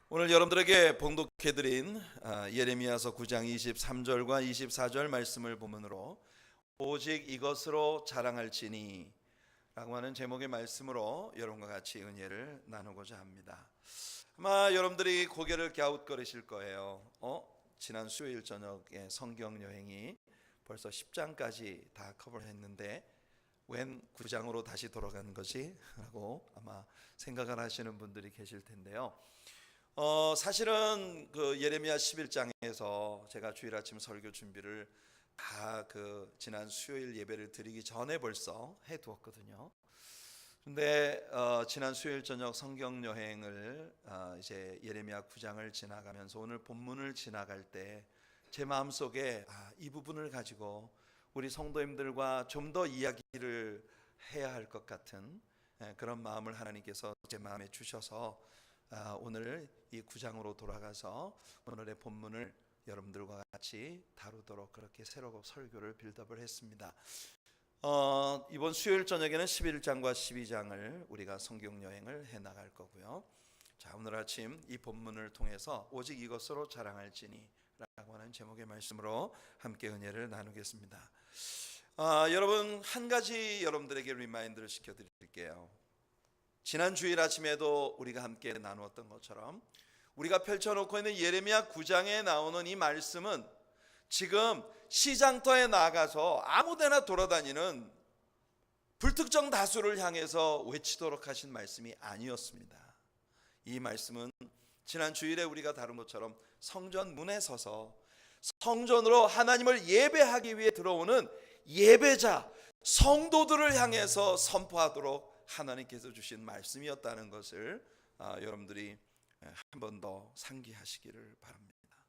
오늘 여러분들에게 봉독해드린 예레미야서 9장 23절과 24절 말씀을 본문으로 오직 이것으로 자랑할지니 라고 하는 제목의 말씀으로 여러분과 같이 은혜를 나누고자 합니다. 아마 여러분들이 고개를 갸웃거리실 거예요. 지난 수요일 저녁에 성경 여행이 벌써 10장까지 다 커버를 했는데 웬 9장으로 다시 돌아간 거지? 라고 아마 생각을 하시는 분들이 계실 텐데요. 사실은 그 예레미야 11장에서 제가 주일 아침 설교 준비를 다 지난 수요일 예배를 드리기 전에 벌써 해두었거든요. 근데 지난 수요일 저녁 성경 여행을 이제 예레미야 9장을 지나가면서 오늘 본문을 지나갈 때 제 마음속에 이 부분을 가지고 우리 성도님들과 좀 더 이야기를 해야 할 것 같은 그런 마음을 하나님께서 제 마음에 주셔서 오늘 이 9장으로 돌아가서 오늘의 본문을 여러분들과 같이 다루도록 그렇게 새로 설교를 빌드업을 했습니다. 이번 수요일 저녁에는 11장과 12장을 우리가 성경 여행을 해나갈 거고요. 자, 오늘 아침 이 본문을 통해서 오직 이것으로 자랑할지니 라고 하는 제목의 말씀으로 함께 은혜를 나누겠습니다. 여러분, 한 가지 여러분들에게 리마인드를 시켜드릴게요. 지난 주일 아침에도 우리가 함께 나누었던 것처럼 우리가 펼쳐놓고 있는 예레미야 9장에 나오는 이 말씀은 지금 시장터에 나가서 아무데나 돌아다니는 불특정 다수를 향해서 외치도록 하신 말씀이 아니었습니다. 이 말씀은 지난 주일에 우리가 다룬 것처럼 성전 문에 서서 성전으로 하나님을 예배하기 위해 들어오는 예배자 성도들을 향해서 선포하도록 하나님께서 주신 말씀이었다는 것을 여러분들이 한 번 더 상기하시기를 바랍니다.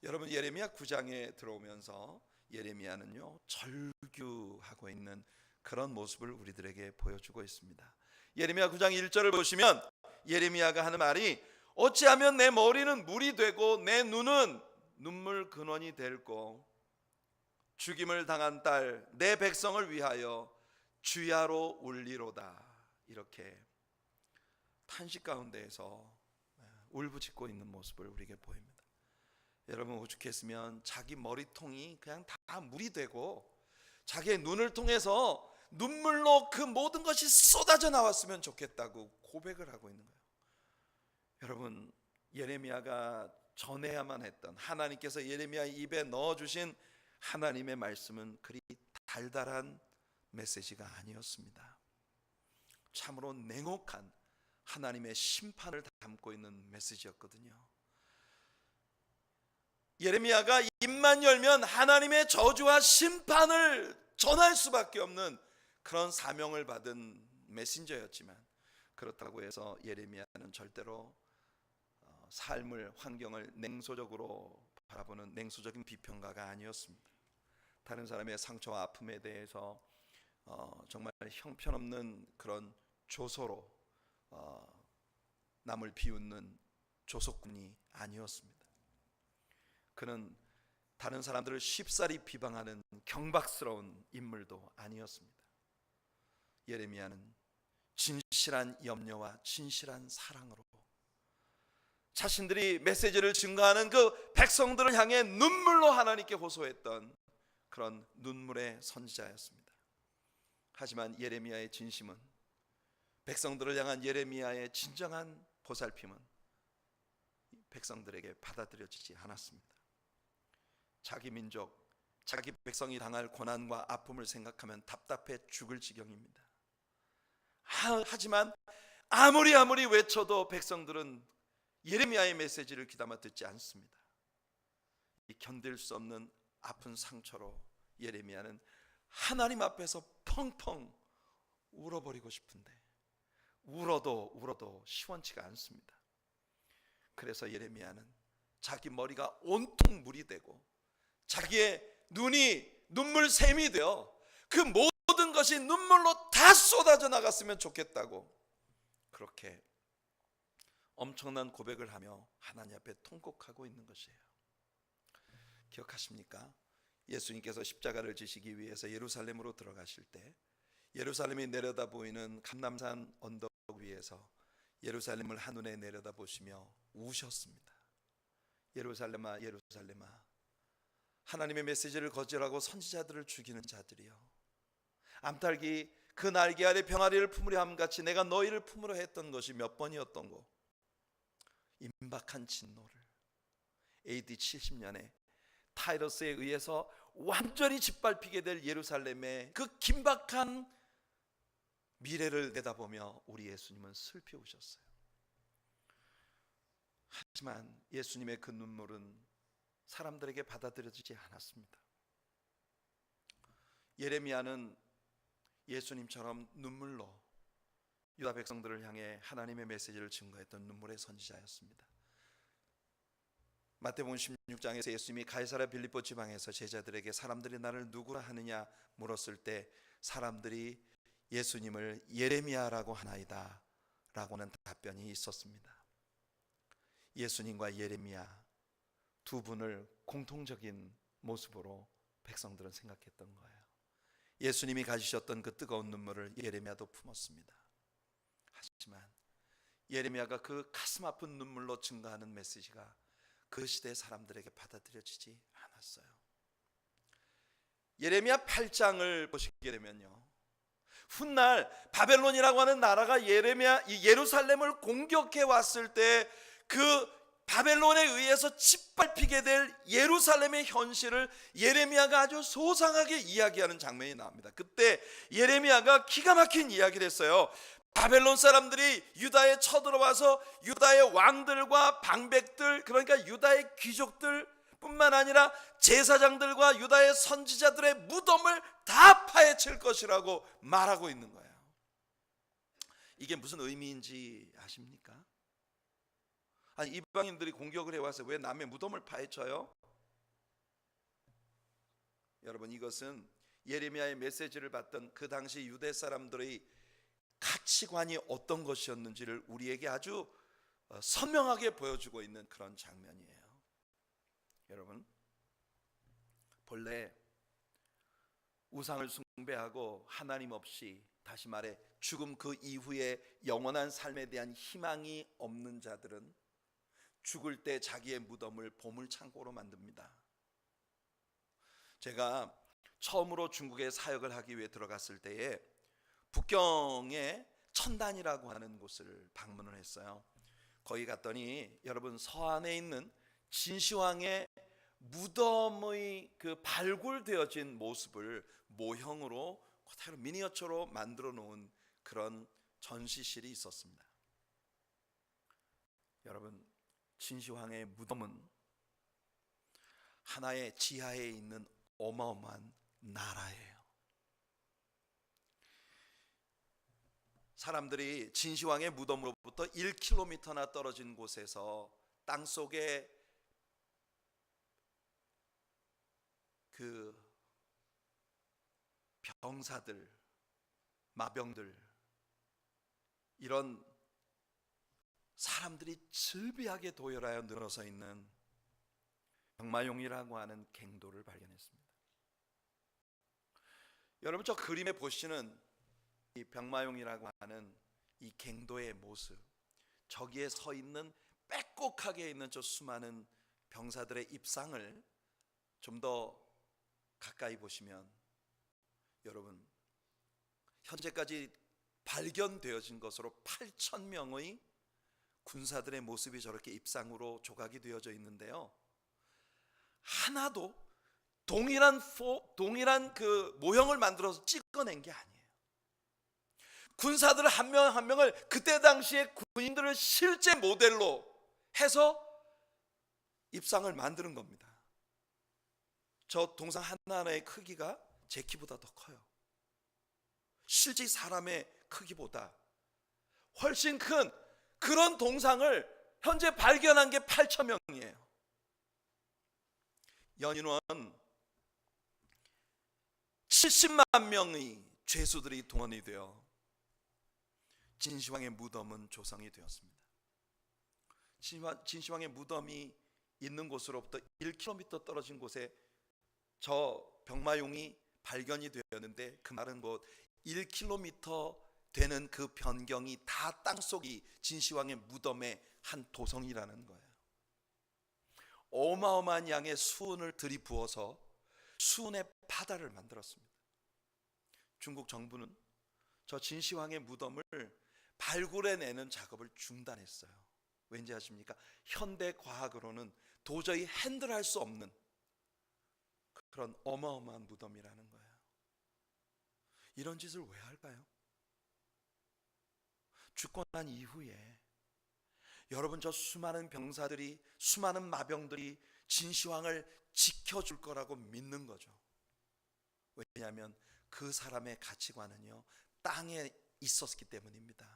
여러분, 예레미야 9장에 들어오면서 예레미야는요 절규하고 있는 그런 모습을 우리들에게 보여주고 있습니다. 예레미야 9장 1절을 보시면 예레미야가 하는 말이 어찌하면 내 머리는 물이 되고 내 눈은 눈물 근원이 될고 죽임을 당한 딸 내 백성을 위하여 주야로 울리로다. 이렇게 탄식 가운데에서 울부짖고 있는 모습을 우리에게 보입니다. 여러분, 오죽했으면 자기 머리통이 그냥 다 물이 되고 자기의 눈을 통해서 눈물로 그 모든 것이 쏟아져 나왔으면 좋겠다고 고백을 하고 있는 거예요. 여러분, 예레미야가 전해야만 했던 하나님께서 예레미야 입에 넣어주신 하나님의 말씀은 그리 달달한 메시지가 아니었습니다. 참으로 냉혹한 하나님의 심판을 담고 있는 메시지였거든요. 예레미야가 입만 열면 하나님의 저주와 심판을 전할 수밖에 없는 그런 사명을 받은 메신저였지만 그렇다고 해서 예레미야는 절대로 삶을, 환경을 냉소적으로 바라보는 냉소적인 비평가가 아니었습니다. 다른 사람의 상처와 아픔에 대해서 정말 형편없는 그런 조소로 남을 비웃는 조소꾼이 아니었습니다. 그는 다른 사람들을 쉽사리 비방하는 경박스러운 인물도 아니었습니다. 예레미야는 진실한 염려와 진실한 사랑으로 자신들이 메시지를 증거하는 그 백성들을 향해 눈물로 하나님께 호소했던 그런 눈물의 선지자였습니다. 하지만 예레미야의 진심은, 백성들을 향한 예레미야의 진정한 보살핌은 백성들에게 받아들여지지 않았습니다. 자기 민족, 자기 백성이 당할 고난과 아픔을 생각하면 답답해 죽을 지경입니다. 하지만 아무리 외쳐도 백성들은 예레미야의 메시지를 귀담아 듣지 않습니다. 이 견딜 수 없는 아픈 상처로 예레미야는 하나님 앞에서 펑펑 울어버리고 싶은데 울어도 시원치가 않습니다. 그래서 예레미야는 자기 머리가 온통 물이 되고 자기의 눈이 눈물샘이 되어 그 모든 것이 눈물로 다 쏟아져 나갔으면 좋겠다고 그렇게 엄청난 고백을 하며 하나님 앞에 통곡하고 있는 것이에요. 기억하십니까? 예수님께서 십자가를 지시기 위해서 예루살렘으로 들어가실 때 예루살렘이 내려다 보이는 감람산 언덕 위에서 예루살렘을 한눈에 내려다보시며 우셨습니다. 예루살렘아 예루살렘아, 하나님의 메시지를 거절하고 선지자들을 죽이는 자들이여, 암탉이 그 날개 아래 병아리를 품으려 함같이 내가 너희를 품으려 했던 것이 몇 번이었던고. 임박한 진노를 AD 70년에 타이러스에 의해서 완전히 짓밟히게 될 예루살렘의 그 긴박한 미래를 내다보며 우리 예수님은 슬피 우셨어요. 하지만 예수님의 그 눈물은 사람들에게 받아들여지지 않았습니다. 예레미야는 예수님처럼 눈물로 유다 백성들을 향해 하나님의 메시지를 증거했던 눈물의 선지자였습니다. 마태복음 16장에서 예수님이 가이사랴 빌립보 지방에서 제자들에게 사람들이 나를 누구라 하느냐 물었을 때 사람들이 예수님을 예레미야라고 하나이다 라고는 답변이 있었습니다. 예수님과 예레미야 두 분을 공통적인 모습으로 백성들은 생각했던 거예요. 예수님이 가지셨던 그 뜨거운 눈물을 예레미야도 품었습니다. 하지만 예레미야가 그 가슴 아픈 눈물로 증거하는 메시지가 그 시대 사람들에게 받아들여지지 않았어요. 예레미야 8장을 보시게 되면요, 훗날 바벨론이라고 하는 나라가 예루살렘을 공격해 왔을 때 그 바벨론에 의해서 짓밟히게 될 예루살렘의 현실을 예레미야가 아주 소상하게 이야기하는 장면이 나옵니다. 그때 예레미야가 기가 막힌 이야기를 했어요. 바벨론 사람들이 유다에 쳐들어와서 유다의 왕들과 방백들, 그러니까 유다의 귀족들 뿐만 아니라 제사장들과 유다의 선지자들의 무덤을 다 파헤칠 것이라고 말하고 있는 거예요. 이게 무슨 의미인지 아십니까? 아니, 이방인들이 공격을 해와서 왜 남의 무덤을 파헤쳐요? 여러분, 이것은 예레미야의 메시지를 받던 그 당시 유대 사람들의 가치관이 어떤 것이었는지를 우리에게 아주 선명하게 보여주고 있는 그런 장면이에요. 여러분, 본래 우상을 숭배하고 하나님 없이, 다시 말해 죽음 그 이후에 영원한 삶에 대한 희망이 없는 자들은 죽을 때 자기의 무덤을 보물창고로 만듭니다. 제가 처음으로 중국에 사역을 하기 위해 들어갔을 때에 북경의 천단이라고 하는 곳을 방문을 했어요. 거기 갔더니 여러분, 서안에 있는 진시황의 무덤의 그 발굴되어진 모습을 모형으로 그대로 미니어처로 만들어 놓은 그런 전시실이 있었습니다. 여러분, 진시황의 무덤은 하나의 지하에 있는 어마어마한 나라예요. 사람들이 진시황의 무덤으로부터 1km나 떨어진 곳에서 땅속에 그 병사들, 마병들, 이런 사람들이 즐비하게 도열하여 늘어서 있는 병마용이라고 하는 갱도를 발견했습니다. 여러분, 저 그림에 보시는 이 병마용이라고 하는 이 갱도의 모습, 저기에 서 있는 빼곡하게 있는 저 수많은 병사들의 입상을 좀 더 가까이 보시면, 여러분, 현재까지 발견되어진 것으로 8,000명의 군사들의 모습이 저렇게 입상으로 조각이 되어져 있는데요, 하나도 동일한 그 모형을 만들어서 찍어낸 게 아니에요. 군사들 한 명 한 명을 그때 당시에 군인들을 실제 모델로 해서 입상을 만드는 겁니다. 저 동상 하나하나의 크기가 제 키보다 더 커요. 실제 사람의 크기보다 훨씬 큰 그런 동상을 현재 발견한 게 8,000명이에요. 연인원 70만 명의 죄수들이 동원이 되어 진시황의 무덤은 조성이 되었습니다. 진시황의 무덤이 있는 곳으로부터 1km 떨어진 곳에 저 병마용이 발견이 되었는데, 그 말은 곧 1km 되는 그 변경이 다 땅속이 진시황의 무덤의 한 도성이라는 거예요. 어마어마한 양의 수은을 들이부어서 수은의 바다를 만들었습니다. 중국 정부는 저 진시황의 무덤을 발굴해내는 작업을 중단했어요. 왠지 아십니까? 현대 과학으로는 도저히 핸들할 수 없는 그런 어마어마한 무덤이라는 거예요. 이런 짓을 왜 할까요? 죽고 난 이후에 여러분, 저 수많은 병사들이, 수많은 마병들이 진시황을 지켜줄 거라고 믿는 거죠. 왜냐하면 그 사람의 가치관은요, 땅에 있었기 때문입니다.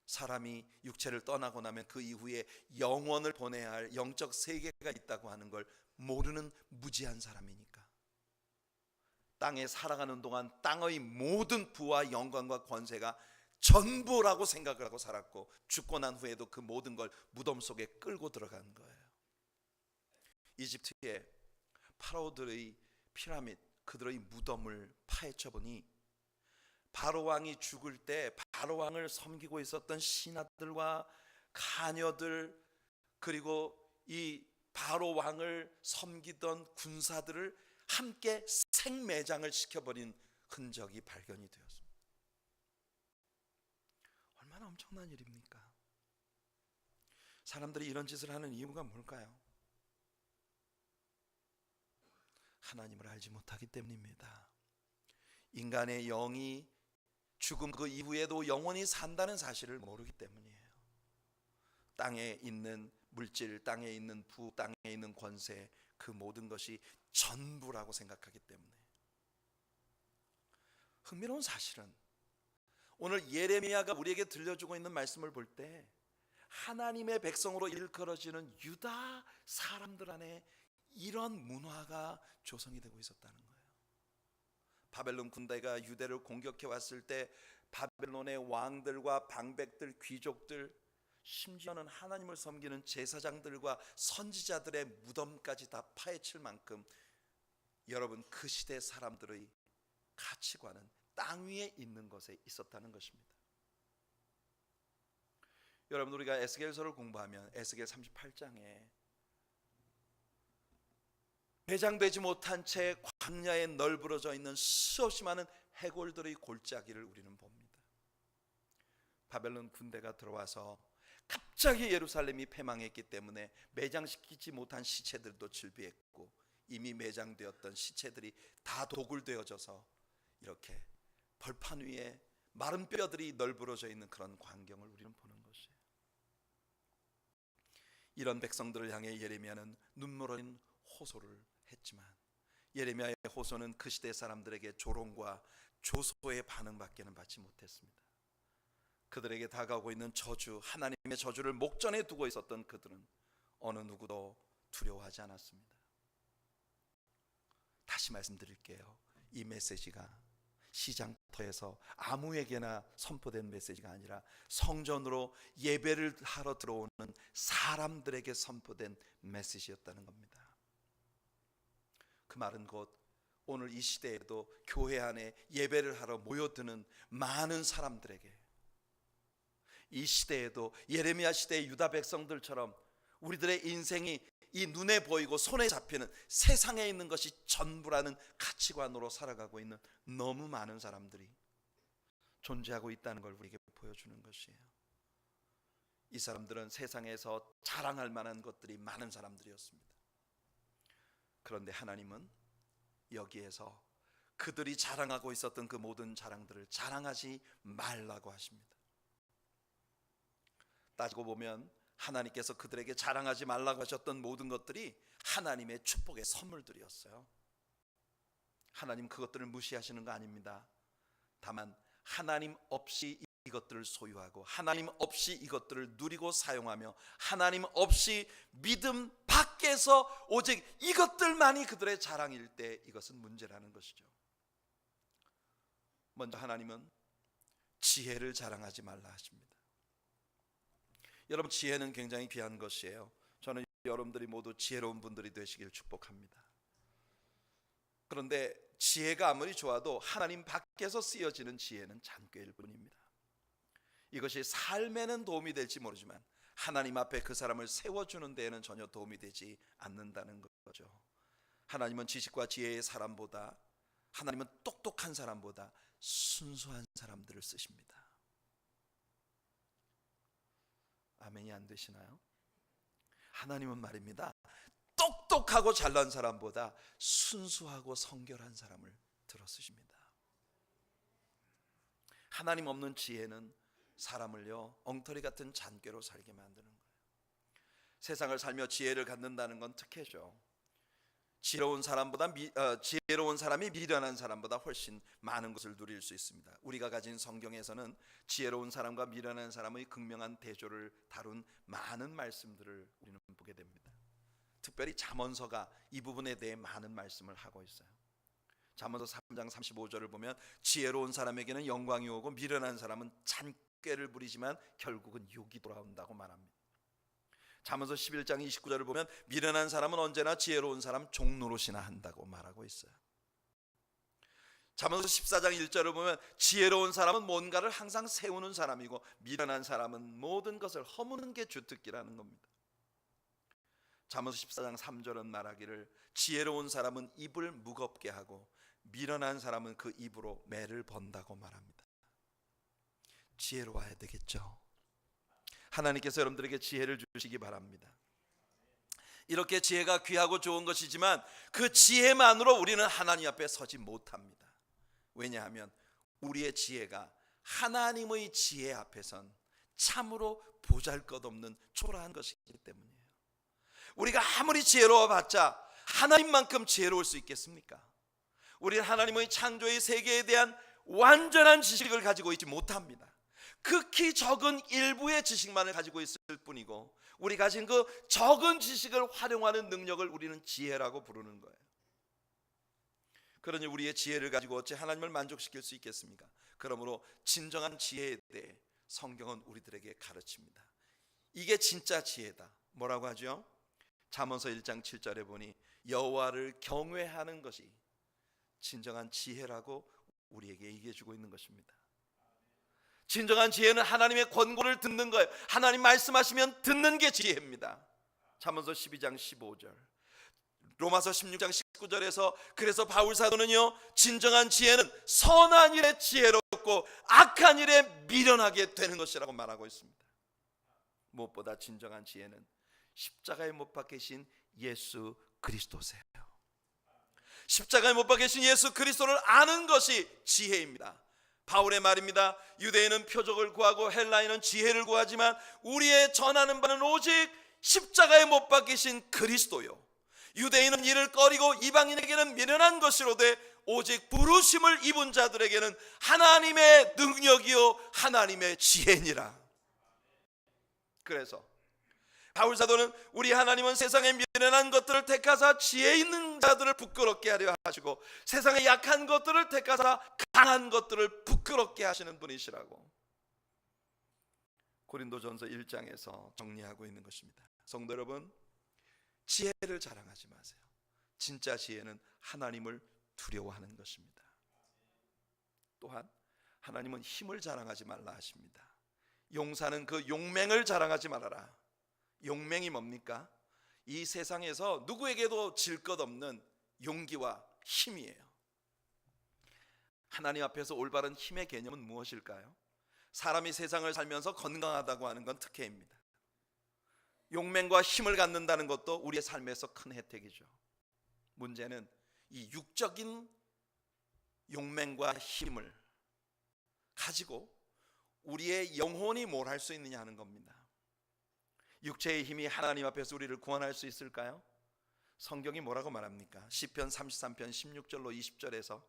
사람이 육체를 떠나고 나면 그 이후에 영원을 보내야 할 영적 세계가 있다고 하는 걸 모르는 무지한 사람이니까. 땅에 살아가는 동안 땅의 모든 부와 영광과 권세가 전부라고 생각을 하고 살았고, 죽고 난 후에도 그 모든 걸 무덤 속에 끌고 들어간 거예요. 이집트의 파라오들의 피라미드, 그들의 무덤을 파헤쳐 보니 바로 왕이 죽을 때 바로 왕을 섬기고 있었던 신하들과 가녀들, 그리고 이 바로 왕을 섬기던 군사들을 함께 생매장을 시켜버린 흔적이 발견이 되었습니다. 얼마나 엄청난 일입니까? 사람들이 이런 짓을 하는 이유가 뭘까요? 하나님을 알지 못하기 때문입니다. 인간의 영이 죽음 그 이후에도 영원히 산다는 사실을 모르기 때문이에요. 땅에 있는 물질, 땅에 있는 부, 땅에 있는 권세, 그 모든 것이 전부라고 생각하기 때문에. 흥미로운 사실은 오늘 예레미야가 우리에게 들려주고 있는 말씀을 볼 때 하나님의 백성으로 일컬어지는 유다 사람들 안에 이런 문화가 조성이 되고 있었다는 거예요. 바벨론 군대가 유대를 공격해 왔을 때 바벨론의 왕들과 방백들, 귀족들, 심지어는 하나님을 섬기는 제사장들과 선지자들의 무덤까지 다 파헤칠 만큼 여러분, 그 시대 사람들의 가치관은 땅 위에 있는 것에 있었다는 것입니다. 여러분, 우리가 에스겔서를 공부하면 에스겔 38장에 매장되지 못한 채 광야에 널브러져 있는 수없이 많은 해골들의 골짜기를 우리는 봅니다. 바벨론 군대가 들어와서 갑자기 예루살렘이 패망했기 때문에 매장시키지 못한 시체들도 즐비했고, 이미 매장되었던 시체들이 다 도굴되어져서 이렇게 벌판 위에 마른 뼈들이 널브러져 있는 그런 광경을 우리는 보는 것이에요. 이런 백성들을 향해 예레미야는 눈물 어린 호소를 했지만, 예레미야의 호소는 그 시대 사람들에게 조롱과 조소의 반응밖에는 받지 못했습니다. 그들에게 다가오고 있는 저주, 하나님의 저주를 목전에 두고 있었던 그들은 어느 누구도 두려워하지 않았습니다. 다시 말씀드릴게요. 이 메시지가 시장터에서 아무에게나 선포된 메시지가 아니라 성전으로 예배를 하러 들어오는 사람들에게 선포된 메시지였다는 겁니다. 그 말은 곧 오늘 이 시대에도 교회 안에 예배를 하러 모여드는 많은 사람들에게, 이 시대에도 예레미야 시대의 유다 백성들처럼 우리들의 인생이 이 눈에 보이고 손에 잡히는 세상에 있는 것이 전부라는 가치관으로 살아가고 있는 너무 많은 사람들이 존재하고 있다는 걸 우리에게 보여주는 것이에요. 이 사람들은 세상에서 자랑할 만한 것들이 많은 사람들이었습니다. 그런데 하나님은 여기에서 그들이 자랑하고 있었던 그 모든 자랑들을 자랑하지 말라고 하십니다. 따지고 보면 하나님께서 그들에게 자랑하지 말라고 하셨던 모든 것들이 하나님의 축복의 선물들이었어요. 하나님 그것들을 무시하시는 거 아닙니다. 다만 하나님 없이 이것들을 소유하고, 하나님 없이 이것들을 누리고 사용하며, 하나님 없이 믿음 밖에서 오직 이것들만이 그들의 자랑일 때 이것은 문제라는 것이죠. 먼저 하나님은 지혜를 자랑하지 말라 하십니다. 여러분, 지혜는 굉장히 귀한 것이에요. 저는 여러분들이 모두 지혜로운 분들이 되시길 축복합니다. 그런데 지혜가 아무리 좋아도 하나님 밖에 하나님께서 쓰여지는 지혜는 잔꾀일 뿐입니다. 이것이 삶에는 도움이 될지 모르지만 하나님 앞에 그 사람을 세워주는 데에는 전혀 도움이 되지 않는다는 거죠. 하나님은 지식과 지혜의 사람보다, 하나님은 똑똑한 사람보다 순수한 사람들을 쓰십니다. 아멘이 안 되시나요? 하나님은 말입니다, 똑똑하고 잘난 사람보다 순수하고 성결한 사람을 들어 쓰십니다. 하나님 없는 지혜는 사람을요 엉터리 같은 잔꾀로 살게 만드는 거예요. 세상을 살며 지혜를 갖는다는 건 특혜죠. 지혜로운 사람이 미련한 사람보다 훨씬 많은 것을 누릴 수 있습니다. 우리가 가진 성경에서는 지혜로운 사람과 미련한 사람의 극명한 대조를 다룬 많은 말씀들을 우리는 보게 됩니다. 특별히 잠언서가 이 부분에 대해 많은 말씀을 하고 있어요. 잠언서 3장 35절을 보면 지혜로운 사람에게는 영광이 오고 미련한 사람은 잔꾀를 부리지만 결국은 욕이 돌아온다고 말합니다. 잠언서 11장 29절을 보면 미련한 사람은 언제나 지혜로운 사람 종노릇이나 한다고 말하고 있어요. 잠언서 14장 1절을 보면 지혜로운 사람은 뭔가를 항상 세우는 사람이고 미련한 사람은 모든 것을 허무는 게 주특기라는 겁니다. 잠언서 14장 3절은 말하기를 지혜로운 사람은 입을 무겁게 하고 미련한 사람은 그 입으로 매를 번다고 말합니다. 지혜로워야 되겠죠. 하나님께서 여러분들에게 지혜를 주시기 바랍니다. 이렇게 지혜가 귀하고 좋은 것이지만 그 지혜만으로 우리는 하나님 앞에 서지 못합니다. 왜냐하면 우리의 지혜가 하나님의 지혜 앞에선 참으로 보잘것없는 초라한 것이기 때문이에요. 우리가 아무리 지혜로워 봤자 하나님만큼 지혜로울 수 있겠습니까? 우리는 하나님의 창조의 세계에 대한 완전한 지식을 가지고 있지 못합니다. 극히 적은 일부의 지식만을 가지고 있을 뿐이고 우리 가진 그 적은 지식을 활용하는 능력을 우리는 지혜라고 부르는 거예요. 그러니 우리의 지혜를 가지고 어찌 하나님을 만족시킬 수 있겠습니까? 그러므로 진정한 지혜에 대해 성경은 우리들에게 가르칩니다. 이게 진짜 지혜다. 뭐라고 하죠? 잠언서 1장 7절에 보니 여호와를 경외하는 것이 진정한 지혜라고 우리에게 얘기해 주고 있는 것입니다. 진정한 지혜는 하나님의 권고를 듣는 거예요. 하나님 말씀하시면 듣는 게 지혜입니다. 잠언서 12장 15절, 로마서 16장 19절에서 그래서 바울 사도는요 진정한 지혜는 선한 일에 지혜롭고 악한 일에 미련하게 되는 것이라고 말하고 있습니다. 무엇보다 진정한 지혜는 십자가에 못 박히신 예수 그리스도세요. 십자가에 못 박히신 예수 그리스도를 아는 것이 지혜입니다. 바울의 말입니다. 유대인은 표적을 구하고 헬라인은 지혜를 구하지만 우리의 전하는 바는 오직 십자가에 못 박히신 그리스도요. 유대인은 이를 꺼리고 이방인에게는 미련한 것이로되 오직 부르심을 입은 자들에게는 하나님의 능력이요 하나님의 지혜니라. 그래서 바울 사도는 우리 하나님은 세상의 미련한 것들을 택하사 지혜 있는 자들을 부끄럽게 하려 하시고 세상의 약한 것들을 택하사 강한 것들을 부끄럽게 하시는 분이시라고 고린도전서 1장에서 정리하고 있는 것입니다. 성도 여러분, 지혜를 자랑하지 마세요. 진짜 지혜는 하나님을 두려워하는 것입니다. 또한 하나님은 힘을 자랑하지 말라 하십니다. 용사는 그 용맹을 자랑하지 말아라. 용맹이 뭡니까? 이 세상에서 누구에게도 질 것 없는 용기와 힘이에요. 하나님 앞에서 올바른 힘의 개념은 무엇일까요? 사람이 세상을 살면서 건강하다고 하는 건 특혜입니다. 용맹과 힘을 갖는다는 것도 우리의 삶에서 큰 혜택이죠. 문제는 이 육적인 용맹과 힘을 가지고 우리의 영혼이 뭘 할 수 있느냐 하는 겁니다. 육체의 힘이 하나님 앞에서 우리를 구원할 수 있을까요? 성경이 뭐라고 말합니까? 시편 33편 16절로 20절에서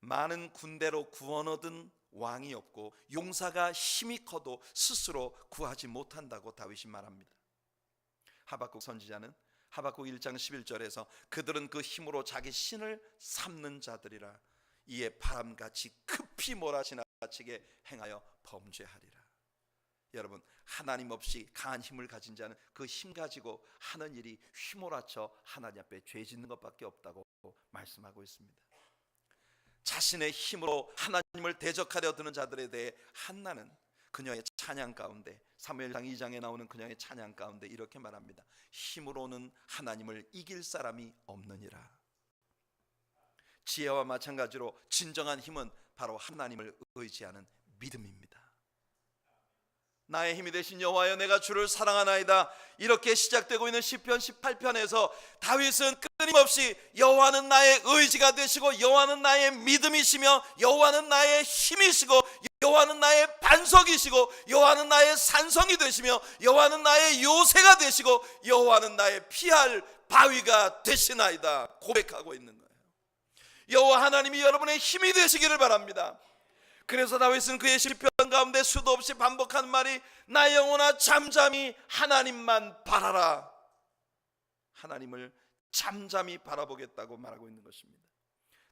많은 군대로 구원 얻은 왕이 없고 용사가 힘이 커도 스스로 구하지 못한다고 다윗이 말합니다. 하박국 선지자는 하박국 1장 11절에서 그들은 그 힘으로 자기 신을 삼는 자들이라 이에 바람같이 급히 몰아지나치게 행하여 범죄하리라. 여러분, 하나님 없이 강한 힘을 가진 자는 그 힘 가지고 하는 일이 휘몰아쳐 하나님 앞에 죄 짓는 것밖에 없다고 말씀하고 있습니다. 자신의 힘으로 하나님을 대적하려 드는 자들에 대해 한나는 그녀의 찬양 가운데, 사무엘상 2장에 나오는 그녀의 찬양 가운데 이렇게 말합니다. 힘으로는 하나님을 이길 사람이 없느니라. 지혜와 마찬가지로 진정한 힘은 바로 하나님을 의지하는 믿음입니다. 나의 힘이 되신 여호와여, 내가 주를 사랑하나이다. 이렇게 시작되고 있는 시편 18편에서 다윗은 끊임없이 여호와는 나의 의지가 되시고, 여호와는 나의 믿음이시며, 여호와는 나의 힘이시고, 여호와는 나의 반석이시고, 여호와는 나의 산성이 되시며, 여호와는 나의 요새가 되시고, 여호와는 나의 피할 바위가 되시나이다 고백하고 있는 거예요. 여호와 하나님이 여러분의 힘이 되시기를 바랍니다. 그래서 다윗은 그의 시편 가운데 수도 없이 반복한 말이 나의 영혼아 잠잠히 하나님만 바라라. 하나님을 잠잠히 바라보겠다고 말하고 있는 것입니다.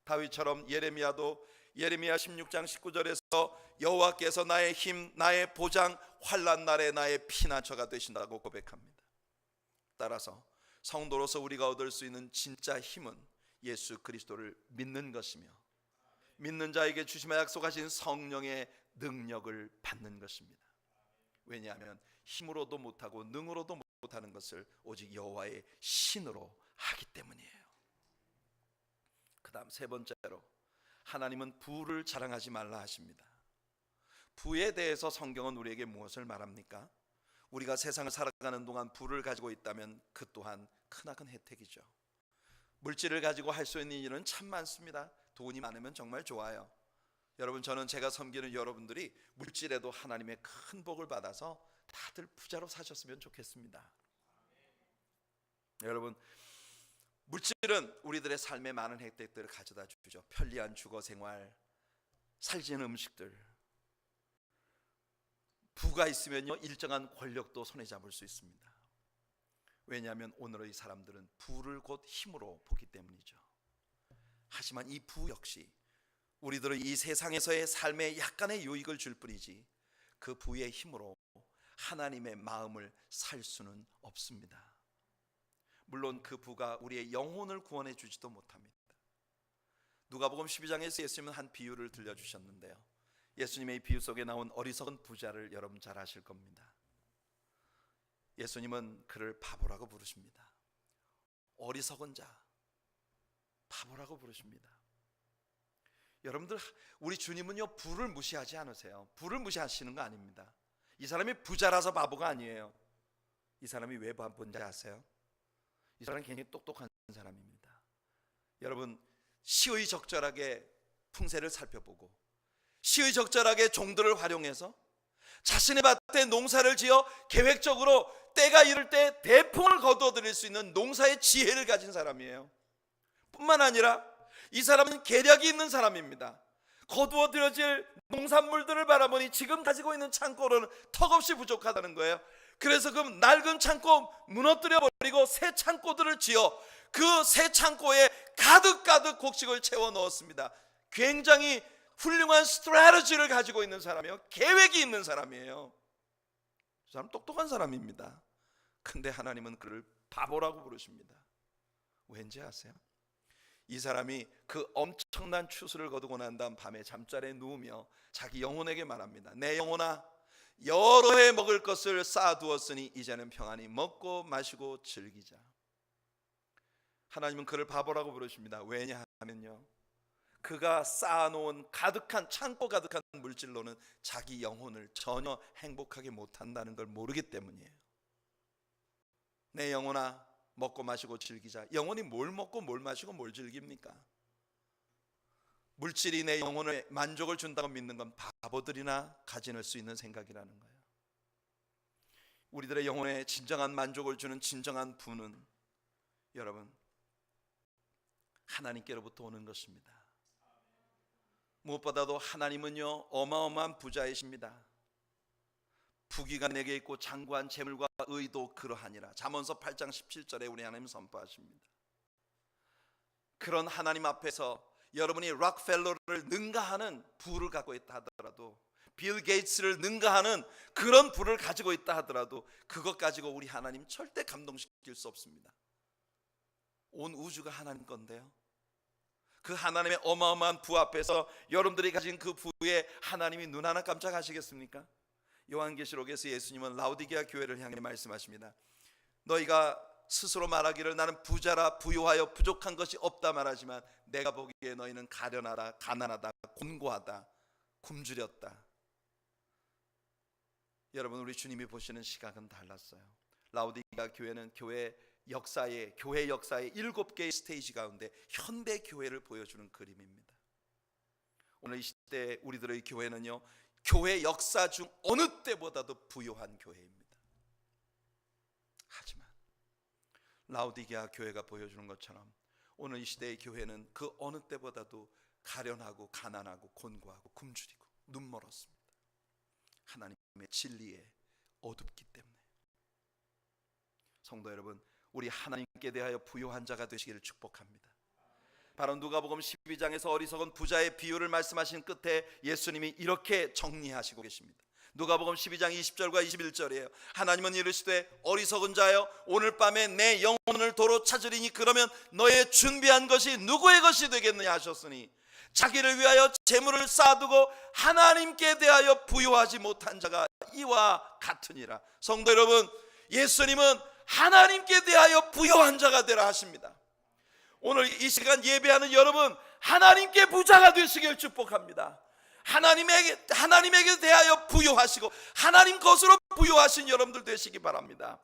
다윗처럼 예레미야도 예레미야 16장 19절에서 여호와께서 나의 힘, 나의 보장, 환난 날에 나의 피난처가 되신다고 고백합니다. 따라서 성도로서 우리가 얻을 수 있는 진짜 힘은 예수 그리스도를 믿는 것이며, 믿는 자에게 주시며 약속하신 성령의 능력을 받는 것입니다. 왜냐하면 힘으로도 못하고 능으로도 못하는 것을 오직 여호와의 신으로 하기 때문이에요. 그 다음 세 번째로, 하나님은 부를 자랑하지 말라 하십니다. 부에 대해서 성경은 우리에게 무엇을 말합니까? 우리가 세상을 살아가는 동안 부를 가지고 있다면 그 또한 크나큰 혜택이죠. 물질을 가지고 할 수 있는 일은 참 많습니다. 돈이 많으면 정말 좋아요. 여러분, 저는 제가 섬기는 여러분들이 물질에도 하나님의 큰 복을 받아서 다들 부자로 사셨으면 좋겠습니다. 여러분, 물질은 우리들의 삶에 많은 혜택들을 가져다 주죠. 편리한 주거 생활, 살찌는 음식들. 부가 있으면요, 일정한 권력도 손에 잡을 수 있습니다. 왜냐하면 오늘의 사람들은 부를 곧 힘으로 보기 때문이죠. 하지만 이 부 역시 우리들의 이 세상에서의 삶에 약간의 유익을 줄 뿐이지 그 부의 힘으로 하나님의 마음을 살 수는 없습니다. 물론 그 부가 우리의 영혼을 구원해 주지도 못합니다. 누가복음 12장에서 예수님은 한 비유를 들려주셨는데요, 예수님의 비유 속에 나온 어리석은 부자를 여러분 잘 아실 겁니다. 예수님은 그를 바보라고 부르십니다. 어리석은 자, 바보라고 부르십니다. 여러분들, 우리 주님은요 부를 무시하지 않으세요. 부를 무시하시는 거 아닙니다. 이 사람이 부자라서 바보가 아니에요. 이 사람이 왜 바본지 아세요? 이 사람은 굉장히 똑똑한 사람입니다. 여러분, 시의적절하게 풍세를 살펴보고 시의적절하게 종들을 활용해서 자신의 밭에 농사를 지어 계획적으로 때가 이를 때 대풍을 거두어들일 수 있는 농사의 지혜를 가진 사람이에요. 뿐만 아니라 이 사람은 계략이 있는 사람입니다. 거두어들여질 농산물들을 바라보니 지금 가지고 있는 창고로는 턱없이 부족하다는 거예요. 그래서 그 낡은 창고 무너뜨려 버리고 새 창고들을 지어 그 새 창고에 가득가득 곡식을 채워 넣었습니다. 굉장히 훌륭한 스트래티지를 가지고 있는 사람이에요. 계획이 있는 사람이에요. 그 사람 똑똑한 사람입니다. 근데 하나님은 그를 바보라고 부르십니다. 왠지 아세요? 이 사람이 그 엄청난 추수를 거두고 난 다음 밤에 잠자리에 누우며 자기 영혼에게 말합니다. 내 영혼아, 여러 해 먹을 것을 쌓아두었으니 이제는 평안히 먹고 마시고 즐기자. 하나님은 그를 바보라고 부르십니다. 왜냐하면요, 그가 쌓아놓은 가득한 창고 가득한 물질로는 자기 영혼을 전혀 행복하게 못한다는 걸 모르기 때문이에요. 내 영혼아, 먹고 마시고 즐기자. 영혼이 뭘 먹고 뭘 마시고 뭘 즐깁니까? 물질이 내 영혼에 만족을 준다고 믿는 건 바보들이나 가질 수 있는 생각이라는 거예요. 우리들의 영혼에 진정한 만족을 주는 진정한 부는 여러분, 하나님께로부터 오는 것입니다. 무엇보다도 하나님은요 어마어마한 부자이십니다. 부귀가 내게 있고 장구한 재물과 의도 그러하니라. 잠언서 8장 17절에 우리 하나님 선포하십니다. 그런 하나님 앞에서 여러분이 록펠러를 능가하는 부를 갖고 있다 하더라도, 빌 게이츠를 능가하는 그런 부를 가지고 있다 하더라도 그것 가지고 우리 하나님 절대 감동시킬 수 없습니다. 온 우주가 하나님 건데요, 그 하나님의 어마어마한 부 앞에서 여러분들이 가진 그 부에 하나님이 눈 하나 깜짝하시겠습니까? 요한계시록에서 예수님은 라오디게아 교회를 향해 말씀하십니다. 너희가 스스로 말하기를 나는 부자라 부유하여 부족한 것이 없다 말하지만 내가 보기에 너희는 가련하다, 가난하다, 곤고하다, 굶주렸다. 여러분, 우리 주님이 보시는 시각은 달랐어요. 라오디게아 교회는 교회 역사의 7개의 스테이지 가운데 현대 교회를 보여주는 그림입니다. 오늘 이 시대 우리들의 교회는요, 교회 역사 중 어느 때보다도 부유한 교회입니다. 하지만 라오디게아 교회가 보여주는 것처럼 오늘 이 시대의 교회는 그 어느 때보다도 가련하고 가난하고 곤고하고 굶주리고 눈멀었습니다. 하나님의 진리에 어둡기 때문에. 성도 여러분, 우리 하나님께 대하여 부유한 자가 되시기를 축복합니다. 바로 누가복음 12장에서 어리석은 부자의 비유를 말씀하신 끝에 예수님이 이렇게 정리하시고 계십니다. 누가복음 12장 20절과 21절이에요. 하나님은 이르시되 어리석은 자여 오늘 밤에 내 영혼을 도로 찾으리니 그러면 너의 준비한 것이 누구의 것이 되겠느냐 하셨으니 자기를 위하여 재물을 쌓아두고 하나님께 대하여 부유하지 못한 자가 이와 같으니라. 성도 여러분, 예수님은 하나님께 대하여 부유한 자가 되라 하십니다. 오늘 이 시간 예배하는 여러분, 하나님께 부자가 되시길 축복합니다. 하나님에게 대하여 부유하시고 하나님 것으로 부유하신 여러분들 되시기 바랍니다.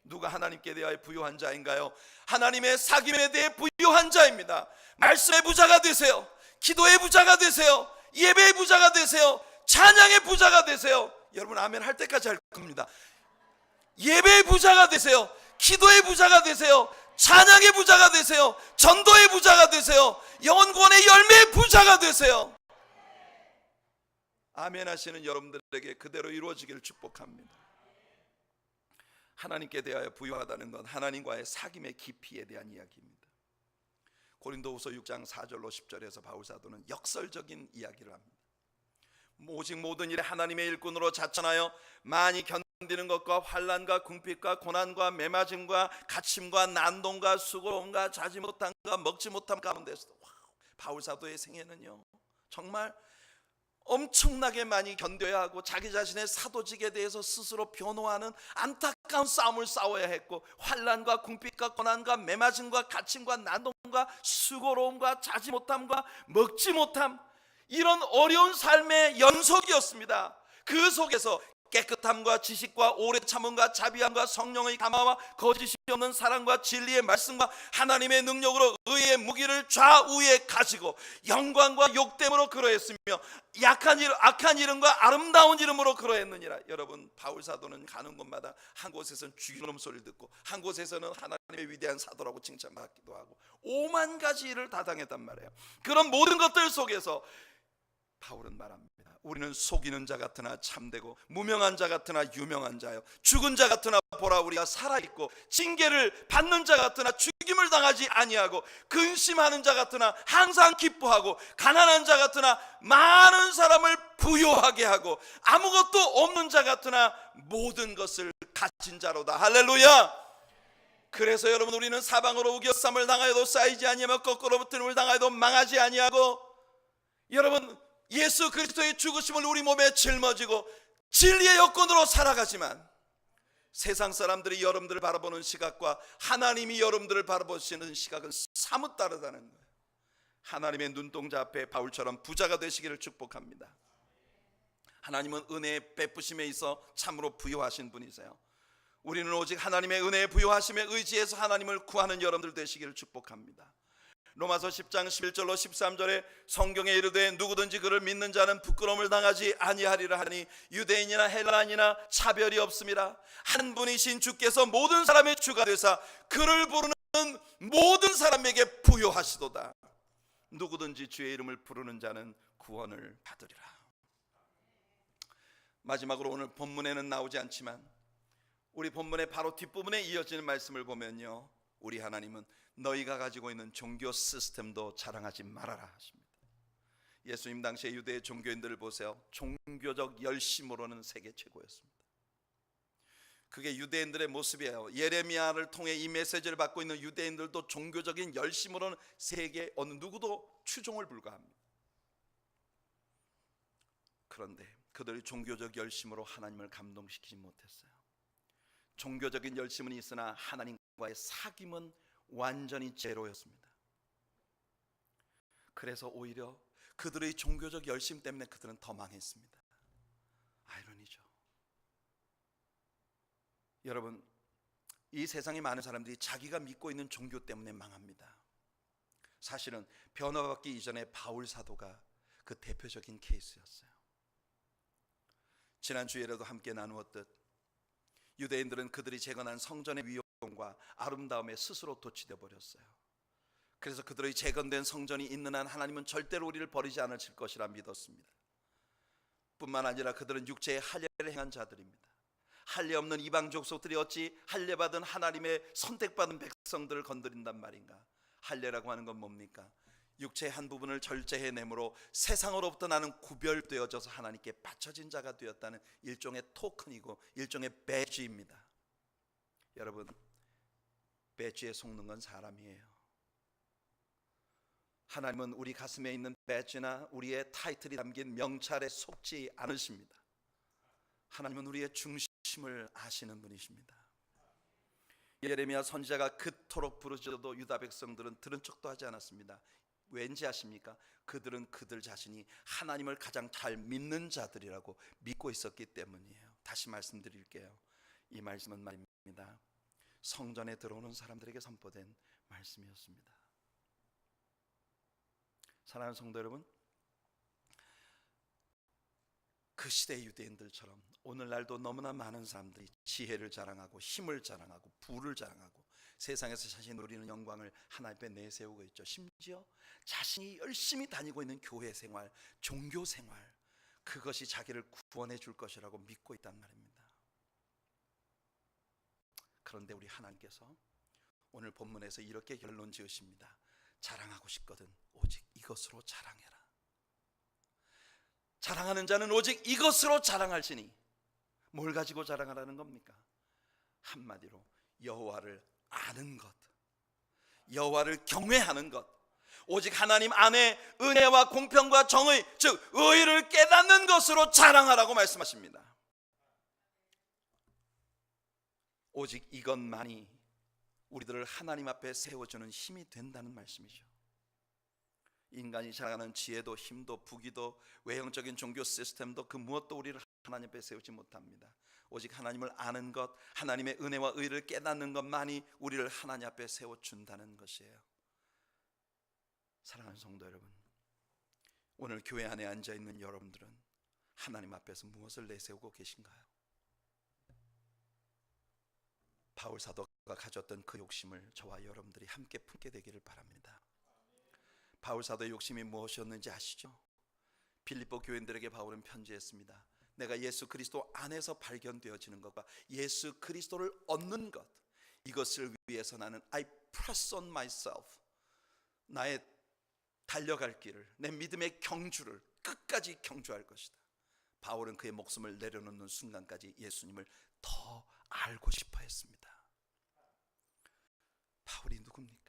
누가 하나님께 대하여 부유한 자인가요? 하나님의 사귐에 대해 부유한 자입니다. 말씀의 부자가 되세요. 기도의 부자가 되세요. 예배의 부자가 되세요. 찬양의 부자가 되세요. 여러분 아멘 할 때까지 할 겁니다. 예배의 부자가 되세요. 기도의 부자가 되세요. 찬양의 부자가 되세요. 전도의 부자가 되세요. 영혼구원의 열매의 부자가 되세요. 아멘 하시는 여러분들에게 그대로 이루어지기를 축복합니다. 하나님께 대하여 부유하다는 건 하나님과의 사귐의 깊이에 대한 이야기입니다. 고린도후서 6장 4절로 10절에서 바울사도는 역설적인 이야기를 합니다. 오직 모든 일에 하나님의 일꾼으로 자천하여 많이 견디는 것과 환난과 궁핍과 고난과 매맞음과 갇힘과 난동과 수고로움과 자지 못함과 먹지 못함 가운데서도 바울사도의 생애는요 정말 엄청나게 많이 견뎌야 하고 자기 자신의 사도직에 대해서 스스로 변호하는 안타까운 싸움을 싸워야 했고 환난과 궁핍과 고난과 매맞음과 갇힘과 난동과 수고로움과 자지 못함과 먹지 못함, 이런 어려운 삶의 연속이었습니다. 그 속에서 깨끗함과 지식과 오래 참음과 자비함과 성령의 감화와 거짓이 없는 사랑과 진리의 말씀과 하나님의 능력으로 의의 무기를 좌우에 가지고 영광과 욕됨으로 그러했으며 악한 이름과 아름다운 이름으로 그러했느니라. 여러분, 바울 사도는 가는 곳마다 한 곳에서는 죽이는 놈 소리를 듣고 한 곳에서는 하나님의 위대한 사도라고 칭찬받기도 하고 오만 가지 일을 다 당했단 말이에요. 그런 모든 것들 속에서 바울은 말합니다. 우리는 속이는 자 같으나 참되고 무명한 자 같으나 유명한 자요 죽은 자 같으나 보라 우리가 살아있고 징계를 받는 자 같으나 죽임을 당하지 아니하고 근심하는 자 같으나 항상 기뻐하고 가난한 자 같으나 많은 사람을 부유하게 하고 아무것도 없는 자 같으나 모든 것을 가진 자로다. 할렐루야. 그래서 여러분, 우리는 사방으로 우겨쌈을 당하여도 쌓이지 아니하며 거꾸로 붙음을 당하여도 망하지 아니하고, 여러분 예수 그리스도의 죽으심을 우리 몸에 짊어지고 진리의 여건으로 살아가지만 세상 사람들이 여러분들을 바라보는 시각과 하나님이 여러분들을 바라보시는 시각은 사뭇 다르다는 거예요. 하나님의 눈동자 앞에 바울처럼 부자가 되시기를 축복합니다. 하나님은 은혜의 베푸심에 있어 참으로 부유하신 분이세요. 우리는 오직 하나님의 은혜의 부유하심에 의지해서 하나님을 구하는 여러분들 되시기를 축복합니다. 로마서 10장 11절로 13절에 성경에 이르되 누구든지 그를 믿는 자는 부끄러움을 당하지 아니하리라 하니 유대인이나 헬라인이나 차별이 없음이라. 한 분이신 주께서 모든 사람의 주가 되사 그를 부르는 모든 사람에게 부유하시도다. 누구든지 주의 이름을 부르는 자는 구원을 받으리라. 마지막으로 오늘 본문에는 나오지 않지만 우리 본문의 바로 뒷부분에 이어지는 말씀을 보면요, 우리 하나님은 너희가 가지고 있는 종교 시스템도 자랑하지 말아라 하십니다. 예수님 당시의 유대 종교인들을 보세요. 종교적 열심으로는 세계 최고였습니다. 그게 유대인들의 모습이에요. 예레미야를 통해 이 메시지를 받고 있는 유대인들도 종교적인 열심으로는 세계 어느 누구도 추종을 불가합니다. 그런데 그들이 종교적 열심으로 하나님을 감동시키지 못했어요. 종교적인 열심은 있으나 하나님과의 사귐은 완전히 제로였습니다. 그래서 오히려 그들의 종교적 열심 때문에 그들은 더 망했습니다. 아이러니죠. 여러분, 이 세상에 많은 사람들이 자기가 믿고 있는 종교 때문에 망합니다. 사실은 변화받기 이전에 바울 사도가 그 대표적인 케이스였어요. 지난 주일에도 함께 나누었듯 유대인들은 그들이 재건한 성전의 위용과 아름다움에 스스로 도취되어 버렸어요. 그래서 그들의 재건된 성전이 있는 한 하나님은 절대로 우리를 버리지 않으실 것이라 믿었습니다. 뿐만 아니라 그들은 육체의 할례를 행한 자들입니다. 할례 없는 이방 족속들이 어찌 할례받은 하나님의 선택받은 백성들을 건드린단 말인가? 할례라고 하는 건 뭡니까? 육체의 한 부분을 절제해내므로 세상으로부터 나는 구별되어져서 하나님께 바쳐진 자가 되었다는 일종의 토큰이고 일종의 배지입니다. 여러분, 배지에 속는 건 사람이에요. 하나님은 우리 가슴에 있는 배지나 우리의 타이틀이 담긴 명찰에 속지 않으십니다. 하나님은 우리의 중심을 아시는 분이십니다. 예레미야 선지자가 그토록 부르짖어도 유다 백성들은 들은 척도 하지 않았습니다. 왠지 아십니까? 그들은 그들 자신이 하나님을 가장 잘 믿는 자들이라고 믿고 있었기 때문이에요. 다시 말씀드릴게요. 이 말씀은 말입니다, 성전에 들어오는 사람들에게 선포된 말씀이었습니다. 사랑하는 성도 여러분, 그 시대의 유대인들처럼 오늘날도 너무나 많은 사람들이 지혜를 자랑하고 힘을 자랑하고 부를 자랑하고 세상에서 자신이 누리는 영광을 하나님 앞에 내세우고 있죠. 심지어 자신이 열심히 다니고 있는 교회 생활, 종교 생활, 그것이 자기를 구원해 줄 것이라고 믿고 있단 말입니다. 그런데 우리 하나님께서 오늘 본문에서 이렇게 결론 지으십니다. 자랑하고 싶거든 오직 이것으로 자랑해라. 자랑하는 자는 오직 이것으로 자랑할지니. 뭘 가지고 자랑하라는 겁니까? 한마디로 여호와를 아는 것, 여호와를 경외하는 것, 오직 하나님 안에 은혜와 공평과 정의, 즉 의를 깨닫는 것으로 자랑하라고 말씀하십니다. 오직 이것만이 우리들을 하나님 앞에 세워주는 힘이 된다는 말씀이죠. 인간이 자랑하는 지혜도 힘도 부귀도 외형적인 종교 시스템도 그 무엇도 우리를 하나님 앞에 세우지 못합니다. 오직 하나님을 아는 것, 하나님의 은혜와 의를 깨닫는 것만이 우리를 하나님 앞에 세워준다는 것이에요. 사랑하는 성도 여러분, 오늘 교회 안에 앉아있는 여러분들은 하나님 앞에서 무엇을 내세우고 계신가요? 바울 사도가 가졌던 그 욕심을 저와 여러분들이 함께 품게 되기를 바랍니다. 바울 사도의 욕심이 무엇이었는지 아시죠? 빌립보 교인들에게 바울은 편지했습니다. 내가 예수 그리스도 안에서 발견되어지는 것과 예수 그리스도를 얻는 것, 이것을 위해서 나는 I press on myself, 나의 달려갈 길을, 내 믿음의 경주를 끝까지 경주할 것이다. 바울은 그의 목숨을 내려놓는 순간까지 예수님을 더 알고 싶어 했습니다. 바울이 누굽니까?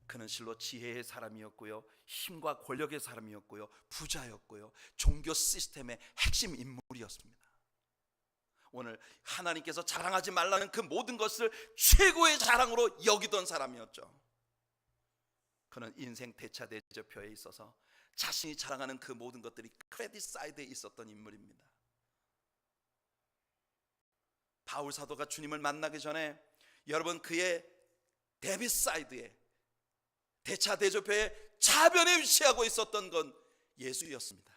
그는 실로 지혜의 사람이었고요, 힘과 권력의 사람이었고요, 부자였고요, 종교 시스템의 핵심 인물이었습니다. 오늘 하나님께서 자랑하지 말라는 그 모든 것을 최고의 자랑으로 여기던 사람이었죠. 그는 인생 대차대조표에 있어서 자신이 자랑하는 그 모든 것들이 크레딧 사이드에 있었던 인물입니다. 바울 사도가 주님을 만나기 전에 여러분 그의 데뷔 사이드에 대차대조표에 차변에 위치하고 있었던 건 예수였습니다.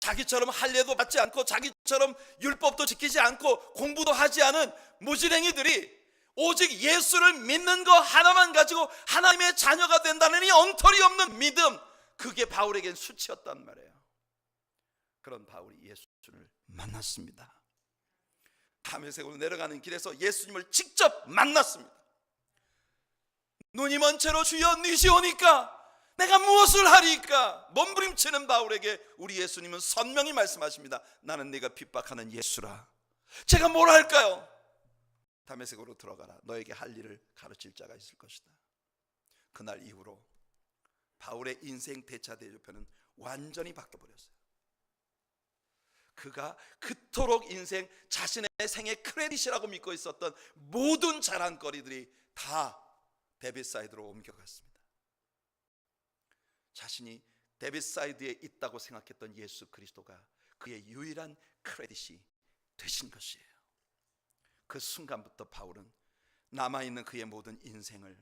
자기처럼 할례도 받지 않고 자기처럼 율법도 지키지 않고 공부도 하지 않은 무지랭이들이 오직 예수를 믿는 거 하나만 가지고 하나님의 자녀가 된다는 이 엉터리 없는 믿음, 그게 바울에겐 수치였단 말이에요. 그런 바울이 예수를 만났습니다. 다메섹으로 내려가는 길에서 예수님을 직접 만났습니다. 눈이 먼 채로 주여 니시오니까 내가 무엇을 하리까? 몸부림치는 바울에게 우리 예수님은 선명히 말씀하십니다. 나는 네가 핍박하는 예수라. 제가 뭘 할까요? 다메섹으로 들어가라. 너에게 할 일을 가르칠 자가 있을 것이다. 그날 이후로 바울의 인생 대차 대조표는 완전히 바뀌어버렸어요. 그가 그토록 인생 자신의 생의 크레딧이라고 믿고 있었던 모든 자랑거리들이 다 데빗사이드로 옮겨갔습니다. 자신이 데빗사이드에 있다고 생각했던 예수 그리스도가 그의 유일한 크레딧이 되신 것이에요. 그 순간부터 바울은 남아있는 그의 모든 인생을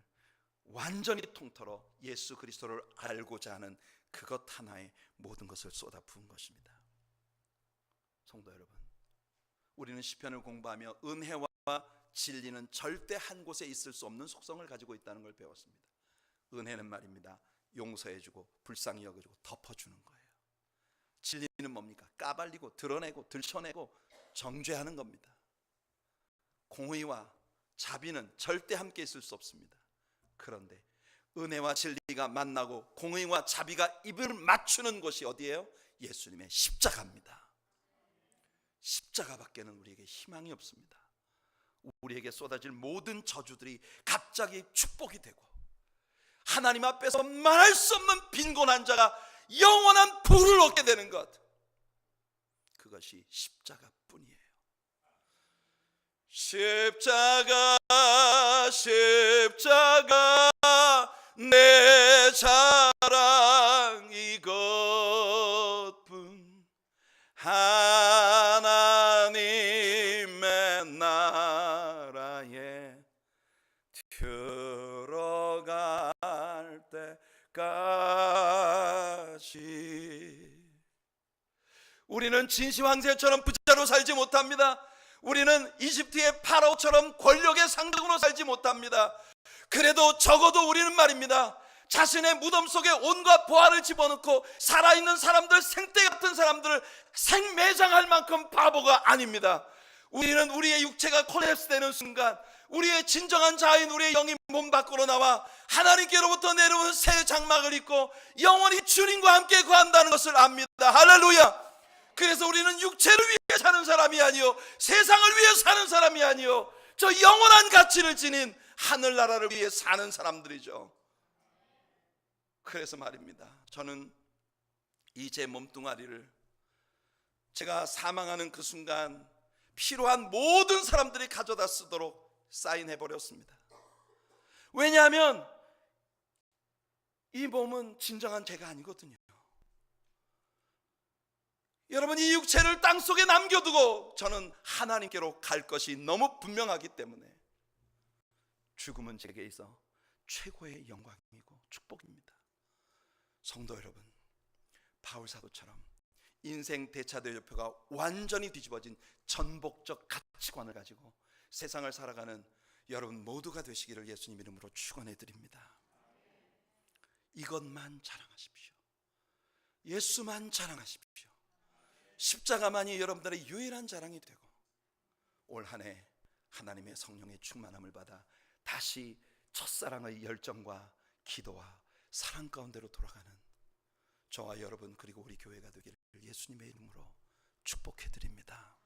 완전히 통틀어 예수 그리스도를 알고자 하는 그것 하나에 모든 것을 쏟아부은 것입니다. 성도 여러분, 우리는 시편을 공부하며 은혜와 진리는 절대 한 곳에 있을 수 없는 속성을 가지고 있다는 걸 배웠습니다. 은혜는 말입니다, 용서해주고 불쌍히 여겨주고 덮어주는 거예요. 진리는 뭡니까? 까발리고 드러내고 들춰내고 정죄하는 겁니다. 공의와 자비는 절대 함께 있을 수 없습니다. 그런데 은혜와 진리가 만나고 공의와 자비가 입을 맞추는 곳이 어디예요? 예수님의 십자가입니다. 십자가밖에는 우리에게 희망이 없습니다. 우리에게 쏟아질 모든 저주들이 갑자기 축복이 되고 하나님 앞에서 말할 수 없는 빈곤한 자가 영원한 부를 얻게 되는 것, 그것이 십자가뿐이에요. 십자가 십자가 내 자랑 이것뿐, 하나님의 나라에 들어갈 때까지 우리는 진시 황제처럼 부자로 살지 못합니다. 우리는 이집트의 파라오처럼 권력의 상등으로 살지 못합니다. 그래도 적어도 우리는 말입니다, 자신의 무덤 속에 온갖 보화를 집어넣고 살아있는 사람들, 생떼 같은 사람들을 생매장할 만큼 바보가 아닙니다. 우리는 우리의 육체가 콜랩스되는 순간 우리의 진정한 자아인 우리의 영이 몸 밖으로 나와 하나님께로부터 내려온 새 장막을 입고 영원히 주님과 함께 거한다는 것을 압니다. 할렐루야. 그래서 우리는 육체를 위해 사는 사람이 아니요 세상을 위해 사는 사람이 아니요 저 영원한 가치를 지닌 하늘나라를 위해 사는 사람들이죠. 그래서 말입니다, 저는 이 제 몸뚱아리를 제가 사망하는 그 순간 필요한 모든 사람들이 가져다 쓰도록 사인해버렸습니다. 왜냐하면 이 몸은 진정한 제가 아니거든요. 여러분, 이 육체를 땅속에 남겨두고 저는 하나님께로 갈 것이 너무 분명하기 때문에 죽음은 제게 있어 최고의 영광이고 축복입니다. 성도 여러분, 바울 사도처럼 인생 대차대조표가 완전히 뒤집어진 전복적 가치관을 가지고 세상을 살아가는 여러분 모두가 되시기를 예수님 이름으로 축원해 드립니다. 이것만 자랑하십시오. 예수만 자랑하십시오. 십자가만이 여러분들의 유일한 자랑이 되고 올 한 해 하나님의 성령의 충만함을 받아 다시 첫사랑의 열정과 기도와 사랑 가운데로 돌아가는 저와 여러분 그리고 우리 교회가 되기를 예수님의 이름으로 축복해 드립니다.